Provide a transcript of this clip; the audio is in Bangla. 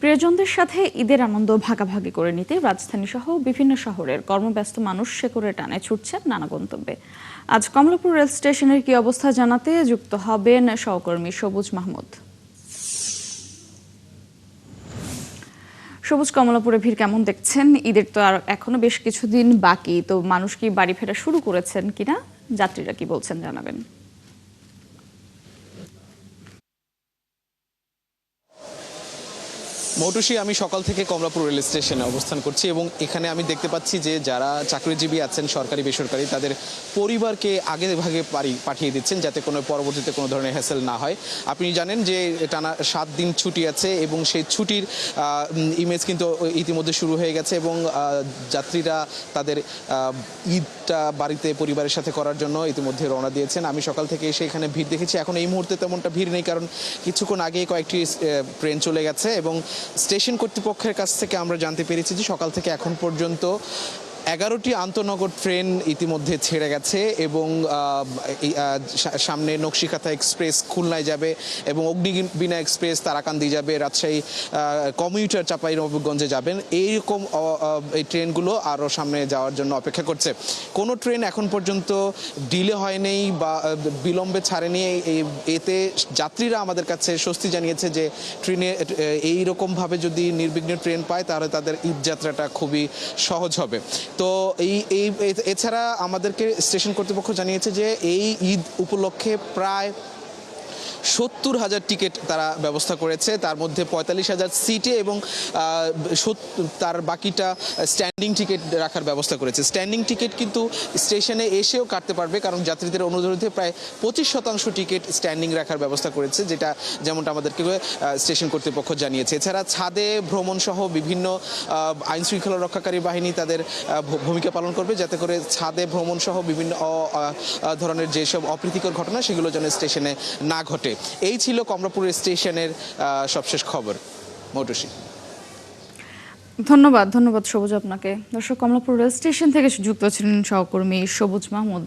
প্রিয়জনদের সাথে ঈদের আনন্দ ভাগাভাগি করে নিতে রাজধানী সহ বিভিন্ন শহরের কর্মব্যস্ত মানুষ শেকড়ে টানে ছুটছেন নানা গন্তব্যে। আজ কমলাপুর রেল স্টেশনের কি অবস্থা জানাতে যুক্ত হবেন সহকর্মী সবুজ মাহমুদ। সবুজ, কমলাপুরে ভিড় কেমন দেখছেন? ঈদের তো আর এখনো বেশ কিছুদিন বাকি, তো মানুষ কি বাড়ি ফেরা শুরু করেছেন কিনা, যাত্রীরা কি বলছেন জানাবেন। মৌটুসী, আমি সকাল থেকে কমলাপুর রেল স্টেশনে অবস্থান করছি এবং এখানে আমি দেখতে পাচ্ছি যে যারা চাকরিজীবী আছেন সরকারি বেসরকারি, তাদের পরিবারকে আগে ভাগে পাঠিয়ে দিচ্ছেন যাতে কোনো পরবর্তীতে কোনো ধরনের হ্যাসেল না হয়। আপনি জানেন যে টানা 7 দিন ছুটি আছে এবং সেই ছুটির ইমেজ কিন্তু ইতিমধ্যে শুরু হয়ে গেছে এবং যাত্রীরা তাদের ঈদটা বাড়িতে পরিবারের সাথে করার জন্য ইতিমধ্যে রওনা দিয়েছেন। আমি সকাল থেকে এসে এখানে ভিড় দেখেছি। এখন এই মুহূর্তে তেমনটা ভিড় নেই, কারণ কিছুক্ষণ আগে কয়েকটি ট্রেন চলে গেছে এবং স্টেশন কর্তৃপক্ষের কাছ থেকে আমরা জানতে পেরেছি যে সকাল থেকে এখন পর্যন্ত 11টি আন্তনগর ট্রেন ইতিমধ্যে ছেড়ে গেছে এবং সামনে নকশিকাথা এক্সপ্রেস খুলনায় যাবে এবং অগ্নিবীণা এক্সপ্রেস তারাকান্দি যাবে, রাজশাহী কমিউটার চাঁপাইনবাবগঞ্জে যাবেন। এইরকম এই ট্রেনগুলো আরও সামনে যাওয়ার জন্য অপেক্ষা করছে। কোনো ট্রেন এখন পর্যন্ত ডিলে হয়নি বা বিলম্বে ছাড়েনি। এতে যাত্রীরা আমাদের কাছে স্বস্তি জানিয়েছে যে ট্রেনে এইরকমভাবে যদি নির্বিঘ্নে ট্রেন পায় তাহলে তাদের ঈদ যাত্রাটা খুবই সহজ হবে। তো এছাড়া আমাদেরকে স্টেশন কর্তৃপক্ষ জানিয়েছে যে এই ঈদ উপলক্ষে প্রায় 70,000 টিকিট তারা ব্যবস্থা করেছে, তার মধ্যে 45,000 সিটে এবং তার বাকিটা স্ট্যান্ডিং টিকিট রাখার ব্যবস্থা করেছে। স্ট্যান্ডিং টিকিট কিন্তু স্টেশনে এসেও কাটতে পারবে, কারণ যাত্রীদের অনুরোধে প্রায় 25% টিকিট স্ট্যান্ডিং রাখার ব্যবস্থা করেছে, যেমনটা আমাদেরকে স্টেশন কর্তৃপক্ষ জানিয়েছে। এছাড়া ছাদে ভ্রমণ সহ বিভিন্ন আইন শৃঙ্খলা রক্ষাকারী বাহিনী তাদের ভূমিকা পালন করবে, যাতে করে ছাদে ভ্রমণ সহ বিভিন্ন ধরনের যেসব অপ্রীতিকর ঘটনা সেগুলো যেন স্টেশনে না ঘটে। এই ছিল কমলাপুর স্টেশনের সবশেষ খবর। মৌটুসী, ধন্যবাদ সবুজ আপনাকে। দর্শক, কমলাপুর রেল স্টেশন থেকে যুক্ত ছিলেন সহকর্মী সবুজ মাহমুদ।